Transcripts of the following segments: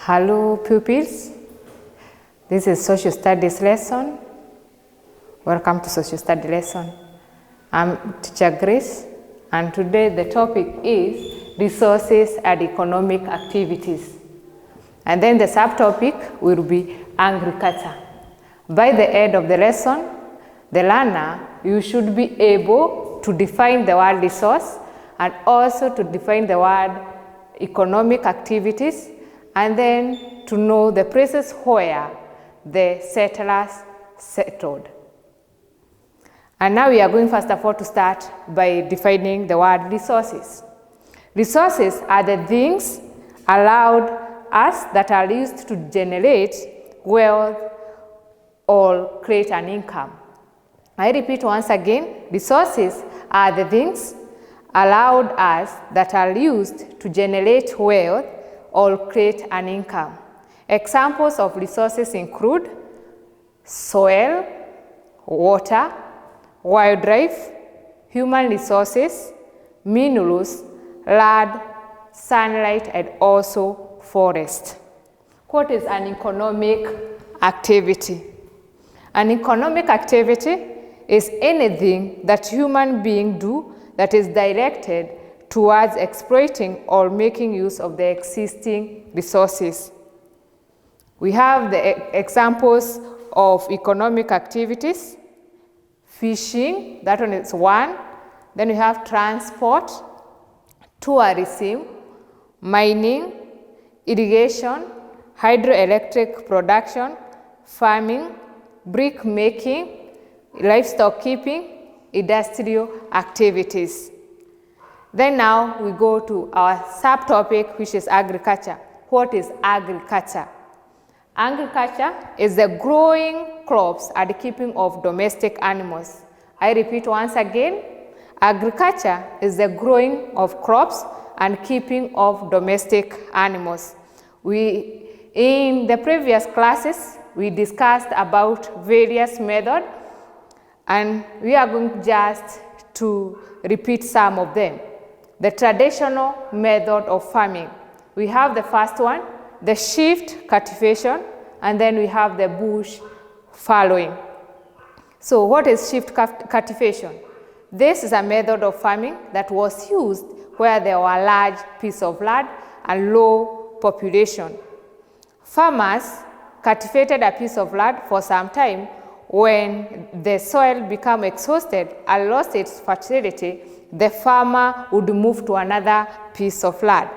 Hello pupils, this is Social Studies lesson. Welcome to Social Study lesson. I'm Teacher Grace and today the topic is resources and economic activities. And then the subtopic will be agriculture. By the end of the lesson, the learner, you should be able to define the word resource and also to define the word economic activities, and then to know the places where the settlers settled. And now we are going first of all to start by defining the word resources. Resources are the things allowed us that are used to generate wealth or create an income. I repeat once again, resources are the things allowed us that are used to generate wealth or create an income. Examples of resources include soil, water, wildlife, human resources, minerals, land, sunlight, and also forest. What is an economic activity? An economic activity is anything that human beings do that is directed towards exploiting or making use of the existing resources. We have the examples of economic activities: fishing, that one is one. Then we have transport, tourism, mining, irrigation, hydroelectric production, farming, brick making, livestock keeping, industrial activities. Then now we go to our subtopic, which is agriculture. What is agriculture? Agriculture is the growing crops and the keeping of domestic animals. I repeat once again, agriculture is the growing of crops and keeping of domestic animals. In the previous classes, we discussed about various methods, and we are going just to repeat some of them. The traditional method of farming. We have the first one, the shift cultivation, and then we have the bush fallowing. So what is shift cultivation? This is a method of farming that was used where there were large pieces of land and low population. Farmers cultivated a piece of land for some time. When the soil became exhausted and lost its fertility, the farmer would move to another piece of land.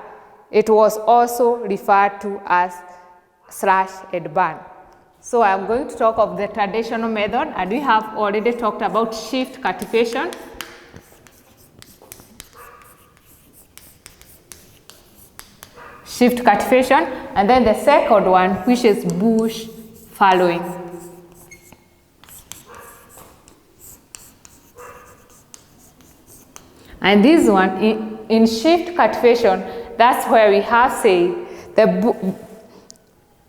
It was also referred to as slash and burn. So I'm going to talk of the traditional method, and we have already talked about shift cultivation. Shift cultivation, and then the second one, which is bush fallowing. And this one, in shift cultivation, that's where we have said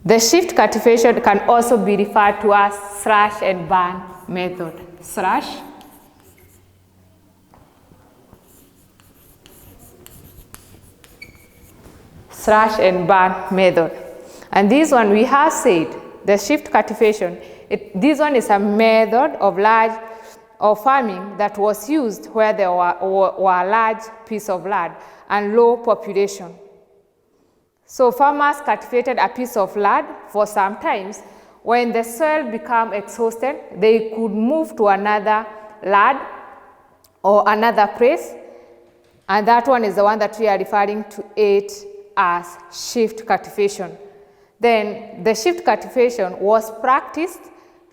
the shift cultivation can also be referred to as slash and burn method. Slash and burn method. And this one we have said, the shift cultivation, this one is a method of farming that was used where there were large pieces of land and low population. So farmers cultivated a piece of land for some time. When the soil became exhausted, they could move to another land or another place, and that one is the one that we are referring to it as shift cultivation. Then the shift cultivation was practiced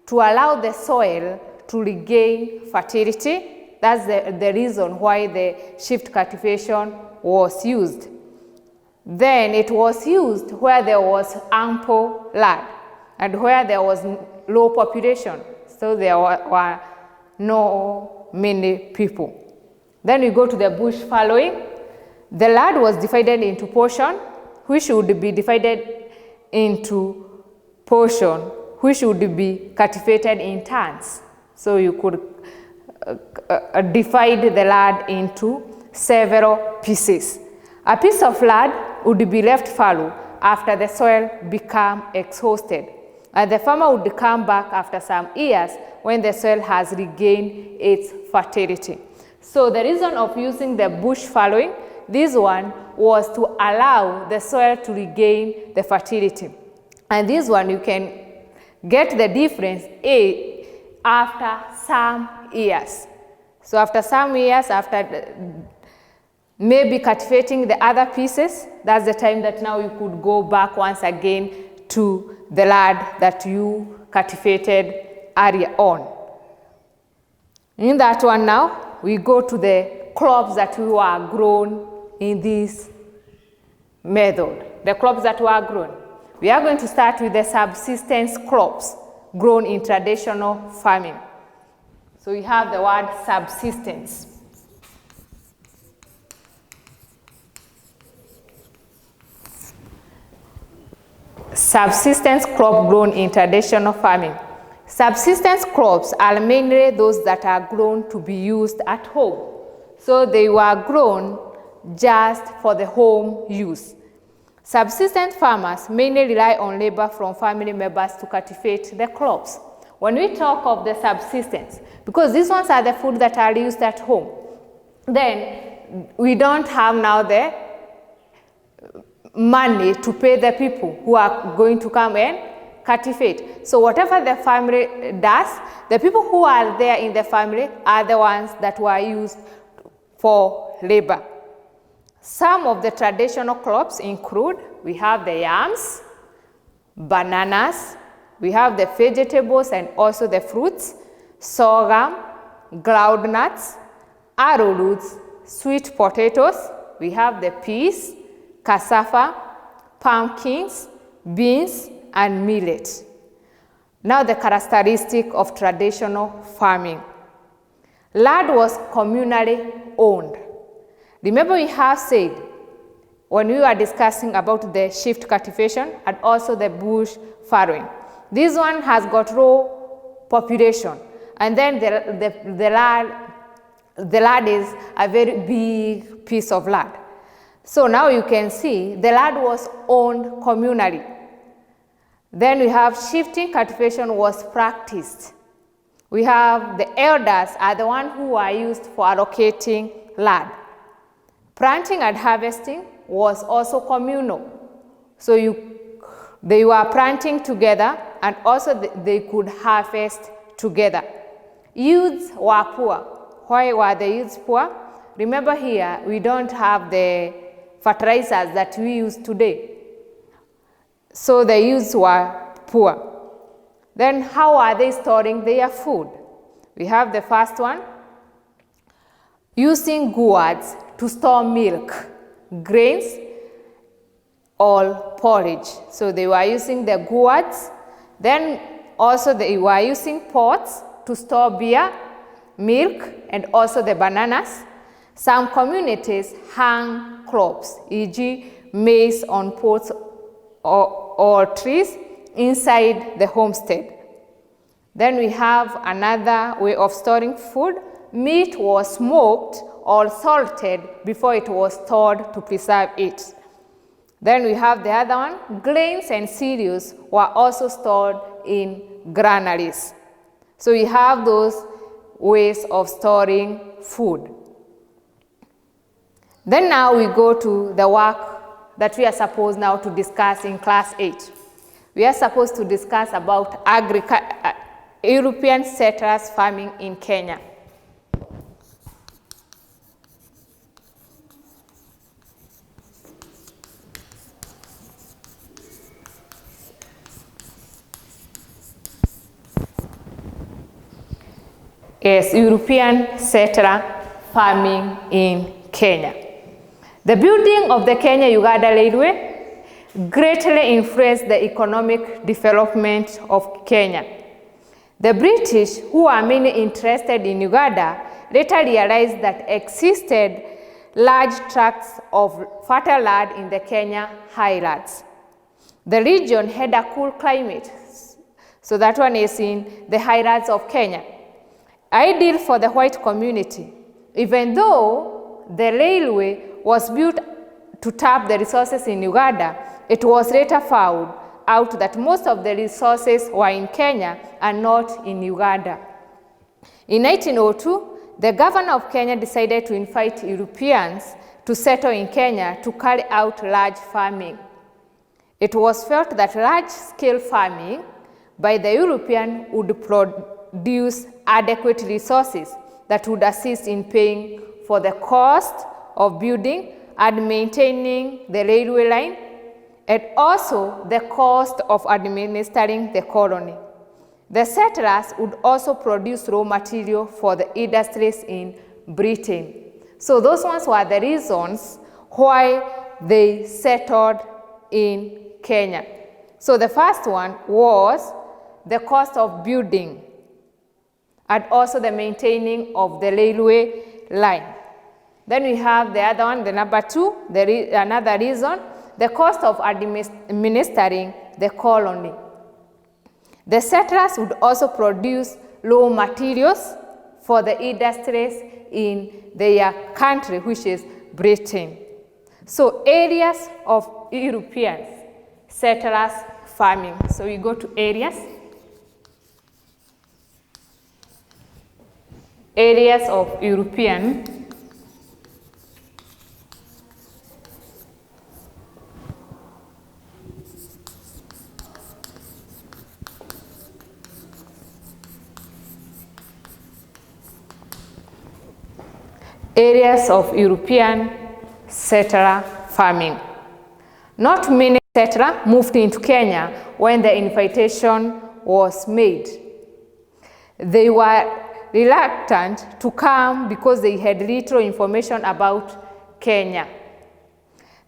to allow the soil to regain fertility. That's the reason why the shift cultivation was used. Then it was used where there was ample land and where there was low population, so there were no many people. Then we go to the bush fallowing. The land was divided into portions, which would be divided into portion, which would be cultivated in turns. So you could divide the land into several pieces. A piece of land would be left fallow after the soil become exhausted. And the farmer would come back after some years when the soil has regained its fertility. So the reason of using the bush fallowing, this one was to allow the soil to regain the fertility. And this one you can get the difference after some years. So after some years, after maybe cultivating the other pieces, that's the time that now you could go back once again to the land that you cultivated earlier on. In that one now, we go to the crops that were grown in this method. The crops that were grown. We are going to start with the subsistence crops grown in traditional farming. So we have the word subsistence. Subsistence crop grown in traditional farming. Subsistence crops are mainly those that are grown to be used at home. So they were grown just for the home use. Subsistence farmers mainly rely on labor from family members to cultivate the crops. When we talk of the subsistence, because these ones are the food that are used at home, then we don't have now the money to pay the people who are going to come and cultivate. So whatever the family does, the people who are there in the family are the ones that were used for labor. Some of the traditional crops include, we have the yams, bananas, we have the vegetables and also the fruits, sorghum, groundnuts, arrowroots, sweet potatoes, we have the peas, cassava, pumpkins, beans, and millet. Now the characteristic of traditional farming. Land was communally owned. Remember we have said, when we were discussing about the shift cultivation and also the bush farrowing, this one has got low population, and then the land is a very big piece of land. So now you can see the land was owned communally. Then we have shifting cultivation was practiced. We have the elders are the ones who are used for allocating land. Planting and harvesting was also communal. So they were planting together and also they could harvest together. Youths were poor. Why were the youths poor? Remember here, we don't have the fertilizers that we use today. So the youths were poor. Then how are they storing their food? We have the first one, using gourds to store milk, grains, or porridge. So they were using the gourds. Then also they were using pots to store beer, milk, and also the bananas. Some communities hang crops, e.g. maize on pots or trees inside the homestead. Then we have another way of storing food. Meat was smoked or salted before it was stored to preserve it. Then we have the other one. Grains and cereals were also stored in granaries. So we have those ways of storing food. Then now we go to the work that we are supposed now to discuss in class 8. We are supposed to discuss about European settlers farming in Kenya. Yes, European settler farming in Kenya. The building of the Kenya-Uganda Railway greatly influenced the economic development of Kenya. The British, who are mainly interested in Uganda, later realized that existed large tracts of fertile land in the Kenya highlands. The region had a cool climate, so that one is in the highlands of Kenya, ideal for the white community. Even though the railway was built to tap the resources in Uganda, it was later found out that most of the resources were in Kenya and not in Uganda. In 1902, the governor of Kenya decided to invite Europeans to settle in Kenya to carry out large farming. It was felt that large-scale farming by the European would produce adequate resources that would assist in paying for the cost of building and maintaining the railway line, and also the cost of administering the colony. The settlers would also produce raw material for the industries in Britain. So those ones were the reasons why they settled in Kenya. So the first one was the cost of building and also the maintaining of the railway line. Then we have the other one, the number two, another reason, the cost of administering the colony. The settlers would also produce raw materials for the industries in their country, which is Britain. So areas of Europeans, settlers, farming. So we go to areas. Areas of European settler farming. Not many settlers moved into Kenya when the invitation was made. They were reluctant to come because they had little information about Kenya.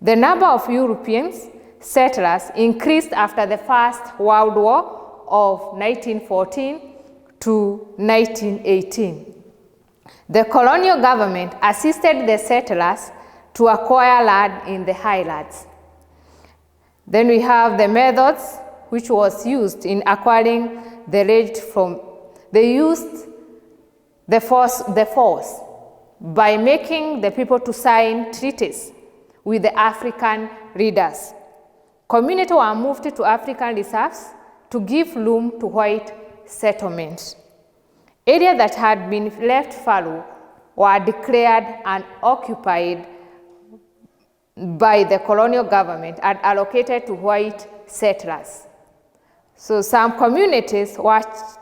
The number of European settlers increased after the First World War of 1914 to 1918. The colonial government assisted the settlers to acquire land in the highlands. Then we have the methods which was used in acquiring the land from, they used the force by making the people to sign treaties with the African leaders. Communities were moved to African reserves to give room to white settlements. Areas that had been left fallow were declared unoccupied by the colonial government and allocated to white settlers. So some communities were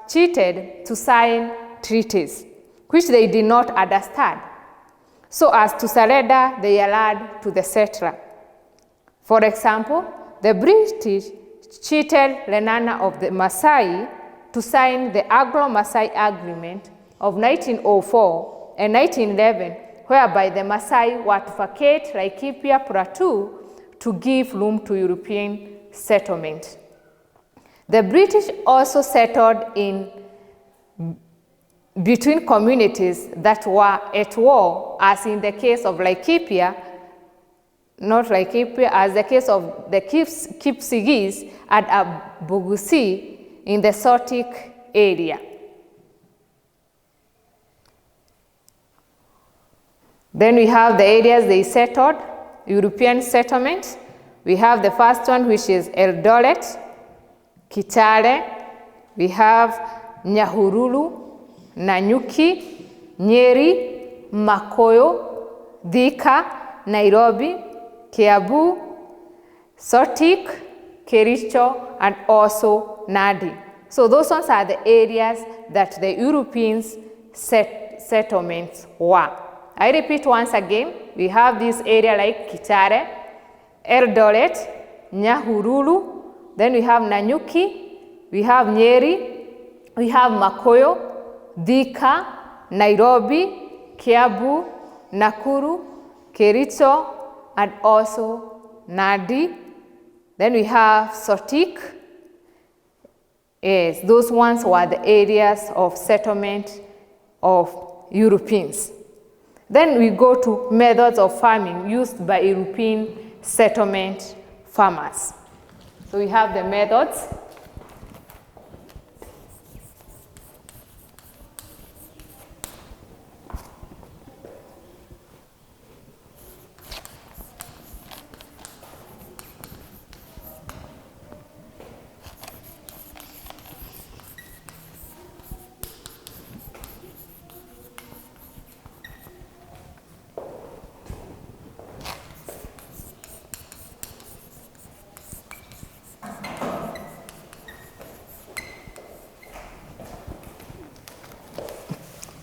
cheated to sign treaties, which they did not understand, so as to surrender their land to the settler. For example, the British cheated Lenana of the Maasai to sign the Anglo-Maasai Agreement of 1904 and 1911, whereby the Maasai were to vacate Laikipia Plateau to give room to European settlement. The British also settled in between communities that were at war, as in the case of Laikipia, not Laikipia, as the case of the Kipsigis and Abugusi in the Celtic area. Then we have the areas they settled, European settlements. We have the first one, which is Eldoret, Kitale. We have Nyahururu, Nanyuki, Nyeri, Makoyo, Thika, Nairobi, Kiambu, Celtic, Kericho, and also Nandi. So those ones are the areas that the Europeans settlements were. I repeat once again, we have this area like Kitale, Eldoret, Nyahururu, then we have Nanyuki, we have Nyeri, we have Makoyo, Thika, Nairobi, Kiambu, Nakuru, Kericho, and also Nandi. Then we have Celtic. Yes, those ones were the areas of settlement of Europeans. Then we go to methods of farming used by European settlement farmers. So we have the methods.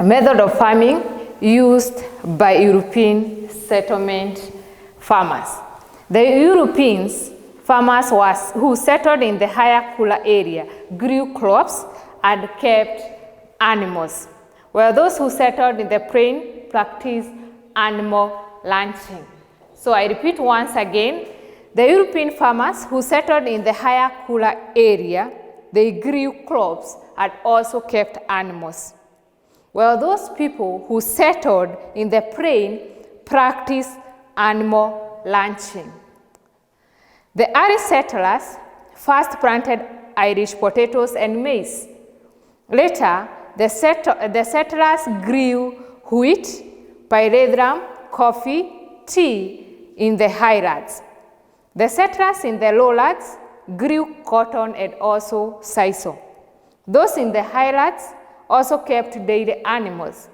method of farming used by European settlement farmers. The Europeans farmers who settled in the higher cooler area grew crops and kept animals, while those who settled in the plain practiced animal ranching. So I repeat once again, the European farmers who settled in the higher cooler area, they grew crops and also kept animals, while those people who settled in the plain practiced animal ranching. The early settlers first planted Irish potatoes and maize. Later, the settlers grew wheat, pyrethrum, coffee, tea in the highlands. The settlers in the lowlands grew cotton and also sisal. Those in the highlands also kept dairy animals,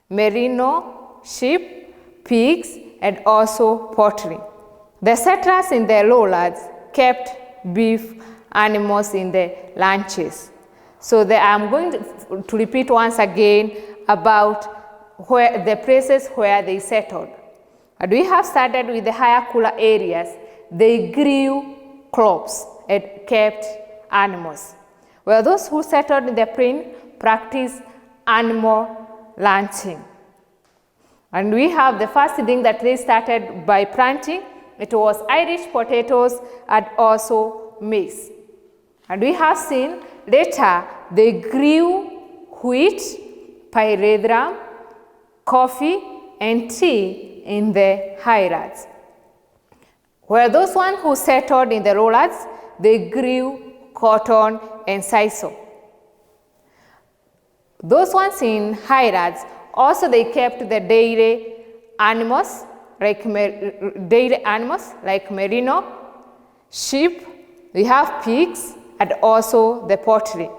merino, sheep, pigs, and also poultry. The settlers in the lowlands kept beef animals in the ranches. So I'm going to repeat once again about the places where they settled. And we have started with the higher cooler areas. They grew crops and kept animals, while those who settled in the plain practiced animal ranching. And we have the first thing that they started by planting. It was Irish potatoes and also maize. And we have seen later they grew wheat, pyrethrum, coffee, and tea in the highlands. Where those ones who settled in the lowlands, they grew cotton and sisal. Those ones in highlands also they kept the dairy animals like merino, sheep, we have pigs, and also the poultry.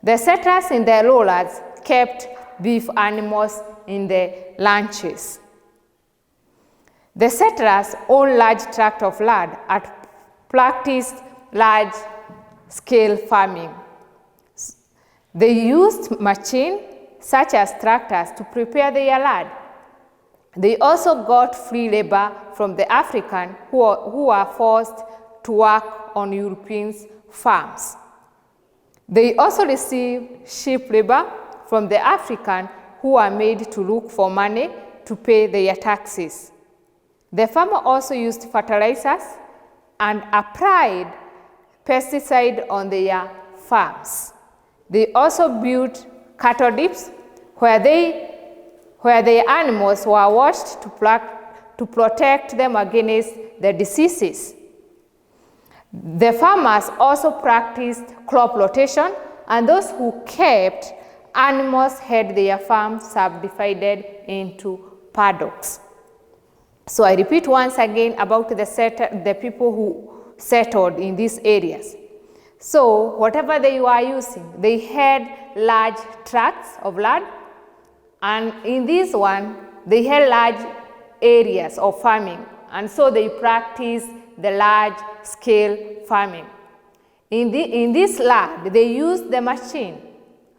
The settlers in the lowlands kept beef animals in the ranches. The settlers owned large tracts of land and practiced large-scale farming. They used machines such as tractors to prepare their land. They also got free labor from the Africans who were forced to work on Europeans' farms. They also received cheap labor from the Africans who were made to look for money to pay their taxes. The farmer also used fertilizers and applied pesticides on their farms. They also built cattle dips where the animals were washed to protect them against the diseases. The farmers also practiced crop rotation, and those who kept animals had their farms subdivided into paddocks. So I repeat once again about the people who settled in these areas. So whatever they were using, they had large tracts of land, and in this one, they had large areas of farming, and so they practiced the large-scale farming. In this land, they used the machine,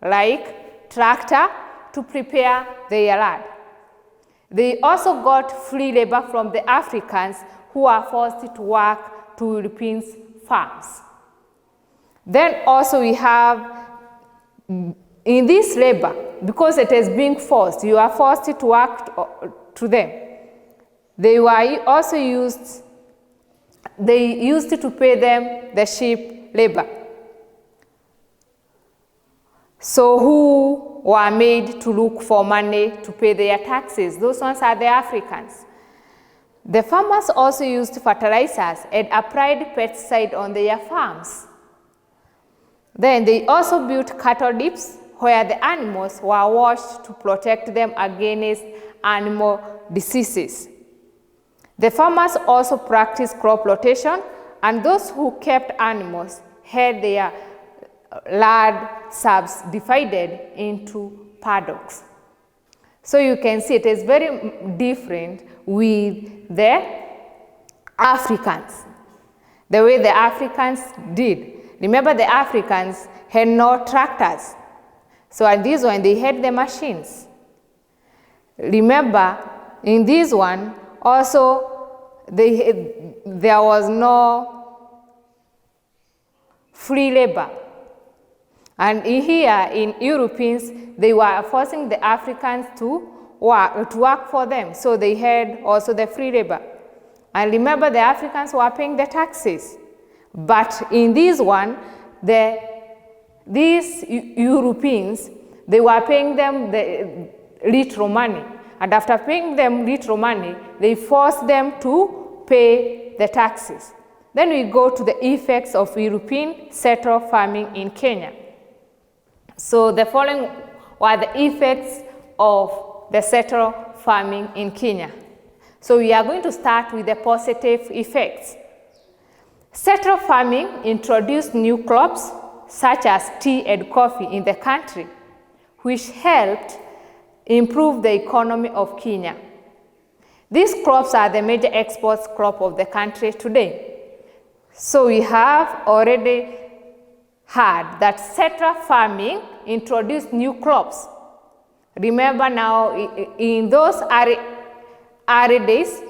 like tractor, to prepare their land. They also got free labor from the Africans who were forced to work to Europeans' farms. Then also we have, in this labor, because it is being forced, you are forced to work to them. They used to pay them the cheap labor. So who were made to look for money to pay their taxes? Those ones are the Africans. The farmers also used fertilizers and applied pesticides on their farms. Then they also built cattle dips where the animals were washed to protect them against animal diseases. The farmers also practiced crop rotation, and those who kept animals had their land subdivided into paddocks. So you can see it is very different with the Africans, the way the Africans did. Remember, the Africans had no tractors. So at this one, they had the machines. Remember, in this one, also, there was no free labor. And here in Europeans, they were forcing the Africans to work for them. So they had also the free labor. And remember, the Africans were paying the taxes. But in this one, these Europeans, they were paying them the little money. And after paying them little money, they forced them to pay the taxes. Then we go to the effects of European settler farming in Kenya. So the following were the effects of the settler farming in Kenya. So we are going to start with the positive effects. Settler farming introduced new crops such as tea and coffee in the country, which helped improve the economy of Kenya. These crops are the major export crop of the country today. So we have already heard that settler farming introduced new crops. Remember now, in those early days,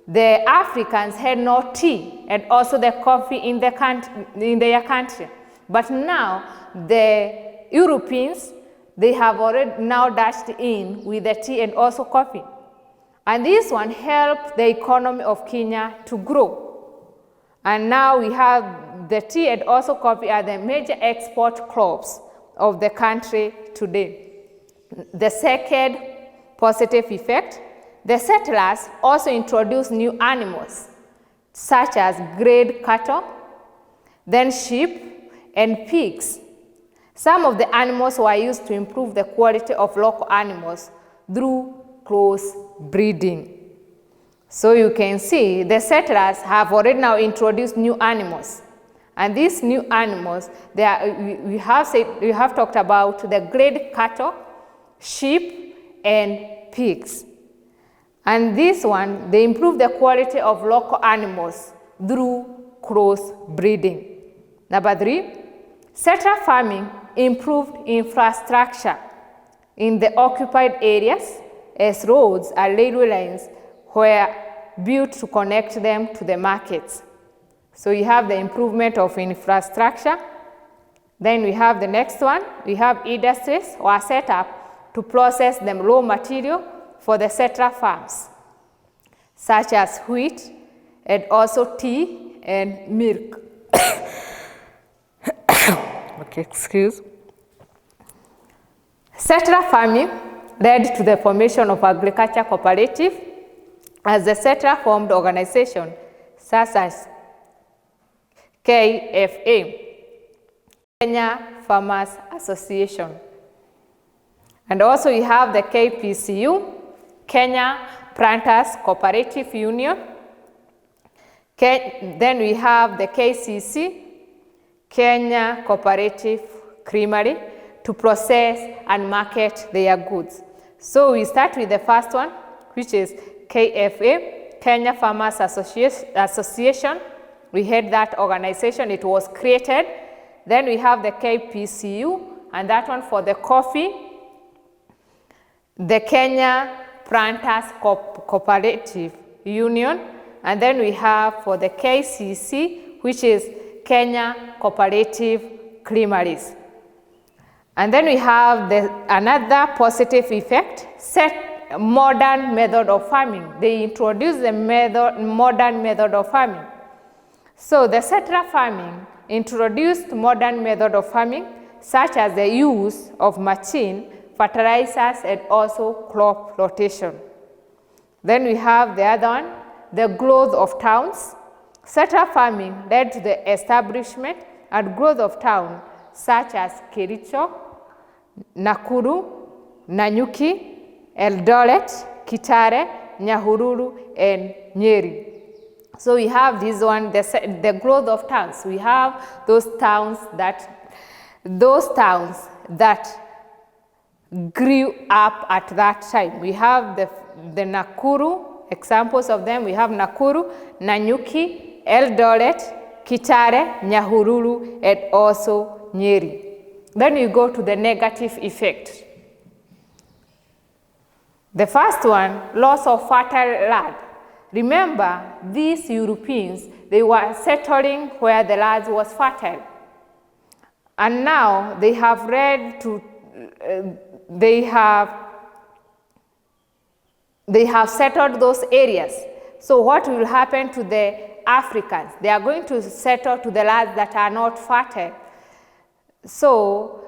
the Africans had no tea and also the coffee in their country. But now, the Europeans, they have already now dashed in with the tea and also coffee. And this one helped the economy of Kenya to grow. And now we have the tea and also coffee are the major export crops of the country today. The second positive effect, the settlers also introduced new animals, such as grade cattle, then sheep and pigs. Some of the animals were used to improve the quality of local animals through close breeding. So you can see the settlers have already now introduced new animals. And these new animals, we have talked about the grade cattle, sheep, and pigs. And this one, they improve the quality of local animals through cross breeding. Number 3, settler farming improved infrastructure in the occupied areas as roads and railway lines were built to connect them to the markets. So you have the improvement of infrastructure. Then we have the next one. We have industries were set up to process the raw material for the settler farms, such as wheat and also tea and milk. Okay, excuse. Settler farming led to the formation of agriculture cooperative as the settler formed organization such as KFA, Kenya Farmers Association. And also we have the KPCU, Kenya Planters Cooperative Union. Then we have the KCC, Kenya Cooperative Creamery, to process and market their goods. So we start with the first one, which is KFA, Kenya Farmers Association. We had that organization, it was created. Then we have the KPCU, and that one for the coffee, the Kenya Planters Cooperative Union, and then we have for the KCC, which is Kenya Cooperative Creameries. And then we have another positive effect, modern method of farming. They introduced the modern method of farming. So the settler farming introduced modern method of farming, such as the use of machine, fertilizers, and also crop rotation. Then we have the other one, the growth of towns. Settler farming led to the establishment and growth of towns such as Kericho, Nakuru, Nanyuki, Eldoret, Kitale, Nyahururu, and Nyeri. So we have this one, the growth of towns. We have those towns that grew up at that time. We have the Nakuru, examples of them. We have Nakuru, Nanyuki, Eldoret, Kitale, Nyahururu, and also Nyeri. then you go to the negative effect. The first one, loss of fertile land. Remember, these Europeans, they were settling where the land was fertile. And now they have settled those areas. So what will happen to the Africans? They are going to settle to the lands that are not fertile. So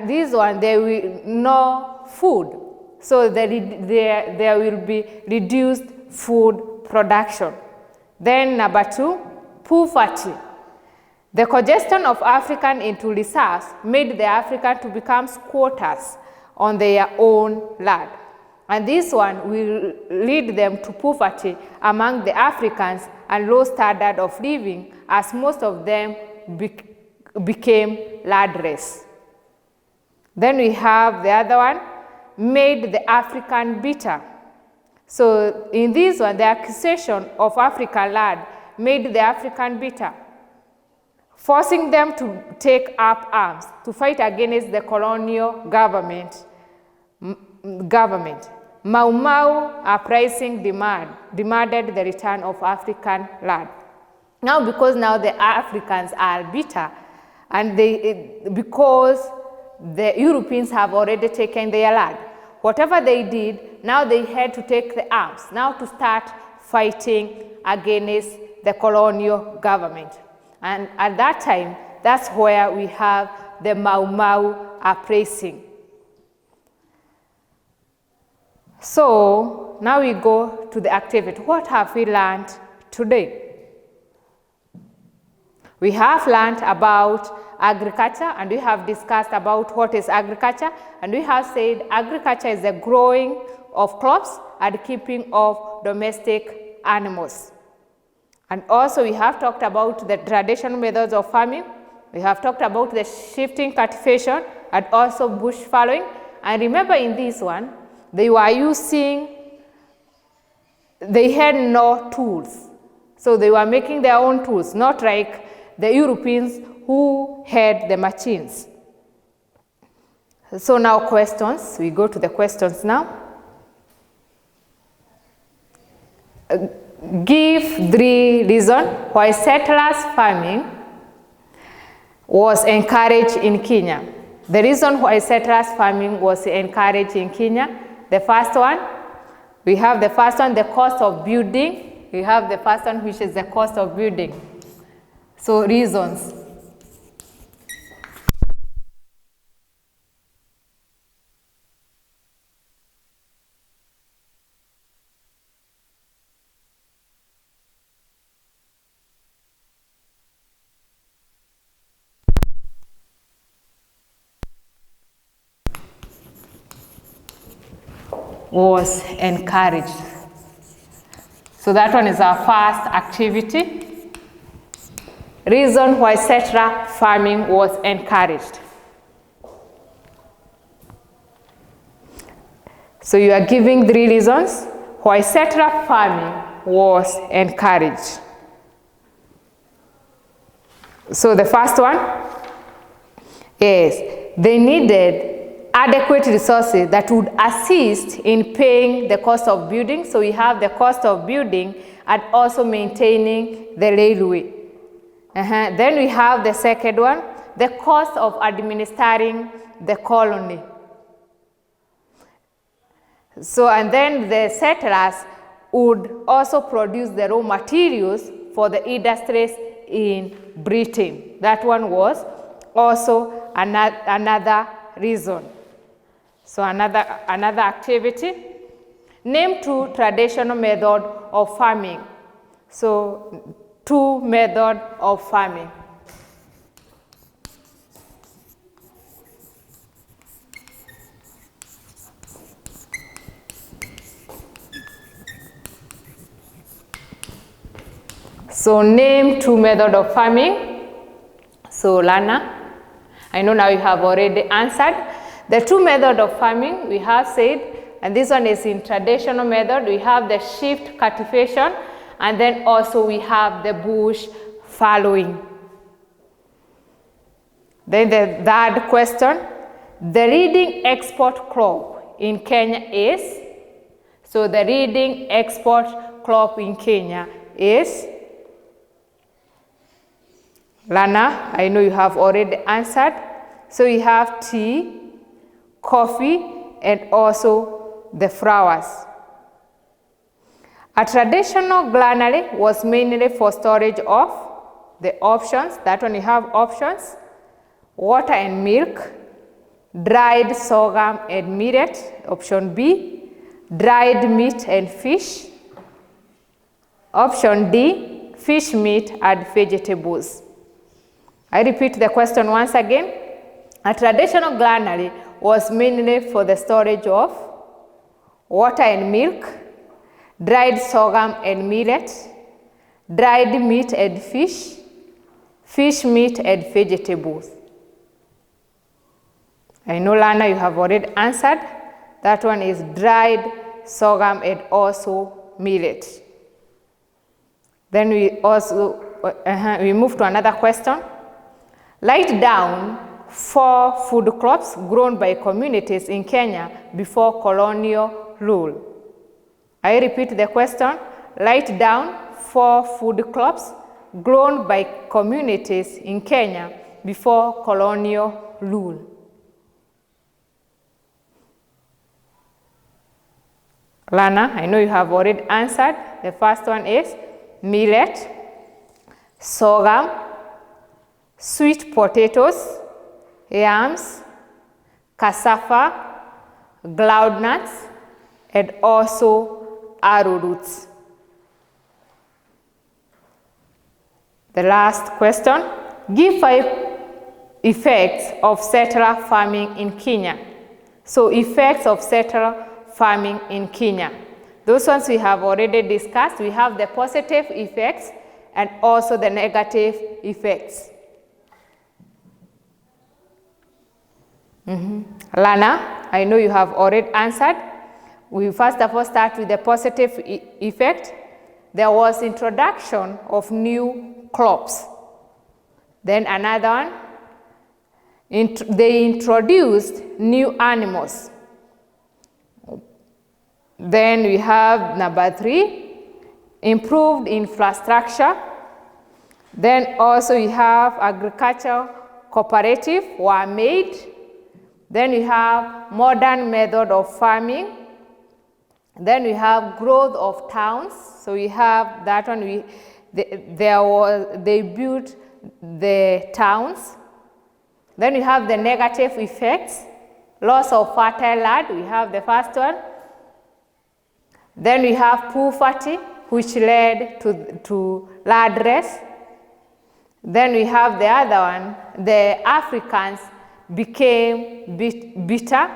this one, there will no food. So there will be reduced food production. Then number 2, poverty. The congestion of African into reserves made the African to become squatters on their own land. And this one will lead them to poverty among the Africans and low standard of living, as most of them became landless. Then we have the other one, made the African bitter. So in this one, the acquisition of African land made the African bitter, forcing them to take up arms to fight against the colonial government. Mau Mau uprising demanded the return of African land. Now, because now the Africans are bitter, and because the Europeans have already taken their land, whatever they did, now they had to take the arms, now to start fighting against the colonial government. And at that time, that's where we have the Mau Mau uprising. So now we go to the activity. What have we learned today? We have learned about agriculture, and we have discussed about what is agriculture, and we have said agriculture is the growing of crops and keeping of domestic animals. And also we have talked about the traditional methods of farming. We have talked about the shifting cultivation and also bush fallowing. And remember, in this one, they had no tools. So they were making their own tools, not like the Europeans who had the machines. So now questions, we go to the questions now. Give 3 reasons why settlers farming was encouraged in Kenya. The reason why settlers farming was encouraged in Kenya, the first one, we have the first one, the cost of building. We have the first one, which is the cost of building. So reasons. Was encouraged. So that one is our first activity. Reason why settler farming was encouraged. So you are giving 3 reasons why settler farming was encouraged. So the first one is they needed adequate resources that would assist in paying the cost of building. So we have the cost of building and also maintaining the railway. Then we have the second one, the cost of administering the colony. So, and then the settlers would also produce the raw materials for the industries in Britain. That one was also another reason. So another activity. Name 2 traditional methods of farming. So 2 methods of farming. So name 2 methods of farming. So Lana, I know now you have already answered. The 2 methods of farming we have said, and this one is in traditional method, we have the shift cultivation, and then also we have the bush fallowing. Then the third question, the leading export crop in Kenya is? So the leading export crop in Kenya is? Lana, I know you have already answered. So you have tea, coffee, and also the flowers. A traditional granary was mainly for storage of the options. That one you have options: water and milk, dried sorghum and millet, option B, dried meat and fish, option D, fish meat and vegetables. I repeat the question once again. A traditional granary was mainly for the storage of water and milk, dried sorghum and millet, dried meat and fish, fish meat and vegetables. I know, Lana, you have already answered. That one is dried sorghum and also millet. Then we also we move to another question. Write down 4 food crops grown by communities in Kenya before colonial rule. I repeat the question. Write down 4 food crops grown by communities in Kenya before colonial rule. Lana, I know you have already answered. The first one is millet, sorghum, sweet potatoes, yams, cassava, groundnuts, and also arrowroots. The last question, give 5 effects of settler farming in Kenya. So effects of settler farming in Kenya. Those ones we have already discussed. We have the positive effects and also the negative effects. Lana, I know you have already answered. We first of all start with the positive effect. There was introduction of new crops. Then another one, they introduced new animals. Then we have number 3, improved infrastructure. Then also we have agricultural cooperative were made. Then we have modern method of farming. Then we have growth of towns. So we have that one. They built the towns. Then we have the negative effects, loss of fertile land. We have the first one. Then we have poverty, which led to land rest. Then we have the other one, the Africans became bitter,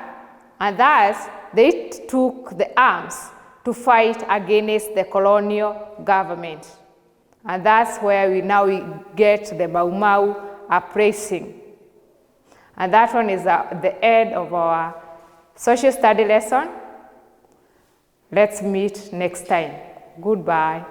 and thus they took the arms to fight against the colonial government. And that's where we get the Mau Mau uprising. And that one is the end of our social study lesson. Let's meet next time. Goodbye.